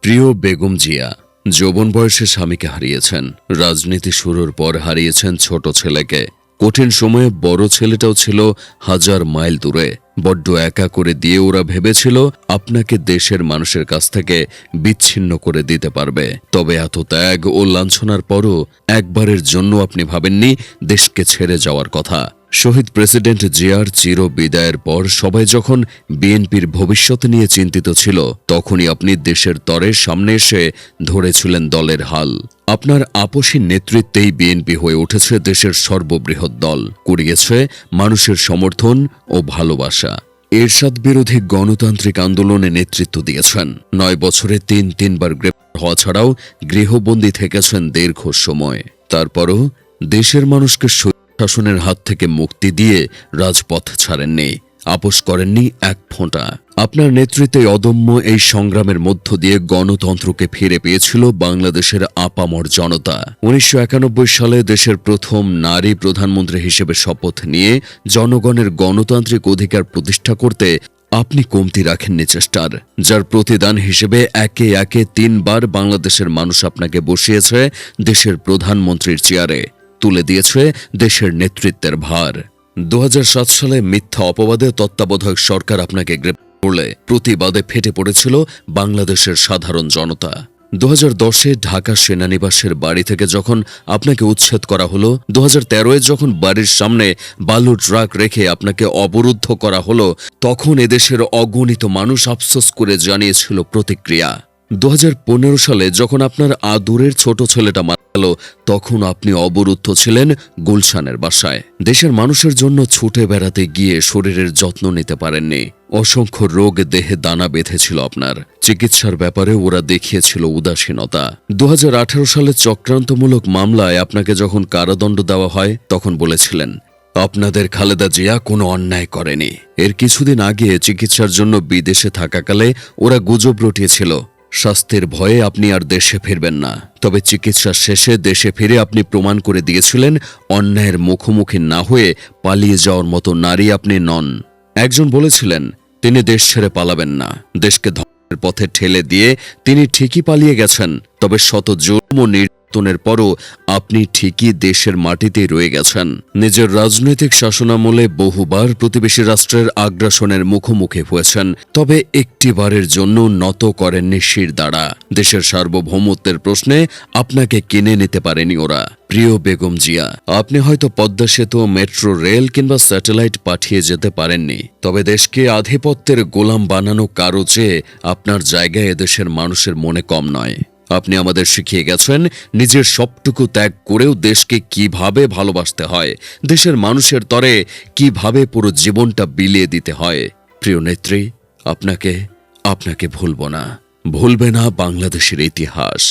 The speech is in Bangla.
প্রিয় বেগম জিয়া, যৌবন বয়সে স্বামীকে হারিয়েছেন, রাজনীতি শুরুর পর হারিয়েছেন ছোট ছেলেকে। কঠিন সময়ে বড় ছেলেটাও ছিল হাজার মাইল দূরে। বড্ড একা করে দিয়ে ওরা ভেবেছিল আপনাকে দেশের মানুষের কাছ থেকে বিচ্ছিন্ন করে দিতে পারবে। তবে এত ত্যাগ ও লাঞ্ছনার পরও একবারের জন্য আপনি ভাবেননি দেশকে ছেড়ে যাওয়ার কথা। শহীদ প্রেসিডেন্ট জিয়ার চির বিদায়ের পর সবাই যখন বিএনপির ভবিষ্যৎ নিয়ে চিন্তিত ছিল, তখনই আপনি দেশের তরের সামনে এসে ধরেছিলেন দলের হাল। আপনার আপসী নেতৃত্বেই বিএনপি হয়ে উঠেছে দেশের সর্ববৃহৎ দল, কুড়িয়েছে মানুষের সমর্থন ও ভালোবাসা। এরশাদ বিরোধী গণতান্ত্রিক আন্দোলনে নেতৃত্ব দিয়েছেন। 9 বছরে তিনবার গ্রেপ্তার হওয়া ছাড়াও গৃহবন্দী থেকেছেন দীর্ঘ সময়। তারপরও দেশের মানুষকে শাসনের হাত থেকে মুক্তি দিয়ে রাজপথ ছাড়েননি, আপোস করেননি এক ফোঁটা। আপনার নেতৃত্বে অদম্য এই সংগ্রামের মধ্য দিয়ে গণতন্ত্রকে ফিরে পেয়েছিল বাংলাদেশের আপামর জনতা। 1991 সালে দেশের প্রথম নারী প্রধানমন্ত্রী হিসেবে শপথ নিয়ে জনগণের গণতান্ত্রিক অধিকার প্রতিষ্ঠা করতে আপনি কমতি রাখেননি চেষ্টার, যার প্রতিদান হিসেবে একে একে 3 বার বাংলাদেশের মানুষ আপনাকে বসিয়েছে দেশের প্রধানমন্ত্রীর চেয়ারে, তুলে দিয়েছে দেশের নেতৃত্বের ভার। 2007 সালে মিথ্যা অপবাদে তত্ত্বাবধায়ক সরকার আপনাকে গ্রেপ্তার করলে প্রতিবাদে ফেটে পড়েছিল বাংলাদেশের সাধারণ জনতা। 2010-এ ঢাকা সেনানিবাসের বাড়ি থেকে যখন আপনাকে উচ্ছেদ করা হলো, 2013-এ যখন বাড়ির সামনে বালু ট্রাক রেখে আপনাকে অবরুদ্ধ করা হলো, তখন এদেশের অগণিত মানুষ আফসোস করে জানিয়েছিল প্রতিক্রিয়া। 2015 সালে যখন আপনার আদুরের ছোট ছেলেটা মারা গেল, তখন আপনি অবরুদ্ধ ছিলেন গুলশানের বাসায়। দেশের মানুষের জন্য ছুটে বেড়াতে গিয়ে শরীরের যত্ন নিতে পারেননি। অসংখ্য রোগ দেহে দানা বেঁধেছিল আপনার। চিকিৎসার ব্যাপারে ওরা দেখিয়েছিল উদাসীনতা। 2018 সালে চক্রান্তমূলক মামলায় আপনাকে যখন কারাদণ্ড দেওয়া হয়, তখন বলেছিলেন আপনাদের খালেদা জিয়া কোনো অন্যায় করেনি। এর কিছুদিন আগে চিকিৎসার জন্য বিদেশে থাকাকালে ওরা গুজব রটিয়েছিল স্বাস্থ্যের ভয়ে আপনি আর দেশে ফিরবেন না। তবে চিকিৎসা শেষে দেশে ফিরে আপনি প্রমাণ করে দিয়েছিলেন অন্যায়ের মুখোমুখি না হয়ে পালিয়ে যাওয়ার মতো নারী আপনি নন। একজন বলেছিলেন তিনি দেশ ছেড়ে পালাবেন না, দেশকে ধ্বংসের পথে ঠেলে দিয়ে তিনি ঠিকই পালিয়ে গেছেন। তবে শত জুলুম ও নির্যাতনের পরও আপনি ঠিকই দেশের মাটিতেই রয়ে গেছেন। নিজের রাজনৈতিক শাসনামলে বহুবার প্রতিবেশী রাষ্ট্রের আগ্রাসনের মুখোমুখি হয়েছেন, তবে একটিবারের জন্য নত করেননি শির দাঁড়া। দেশের সার্বভৌমত্বের প্রশ্নে আপনাকে কিনে নিতে পারেনি ওরা। প্রিয় বেগম জিয়া, আপনি হয়তো পদ্মা সেতু, মেট্রো রেল কিংবা স্যাটেলাইট পাঠিয়ে যেতে পারেননি, তবে দেশকে আধিপত্যের গোলাম বানানো কারো চেয়ে আপনার জায়গায় এদেশের মানুষের মনে কম নয়। আপনি আমাদের শিখিয়ে গেছেন নিজের সবটুকু ত্যাগ করেও দেশকে কিভাবে ভালোবাসতে হয়, দেশের মানুষের তরে কিভাবে পুরো জীবনটা বিলিয়ে দিতে হয়। প্রিয় নেত্রী, আপনাকে ভুলব না, ভুলবে না বাংলাদেশের ইতিহাস।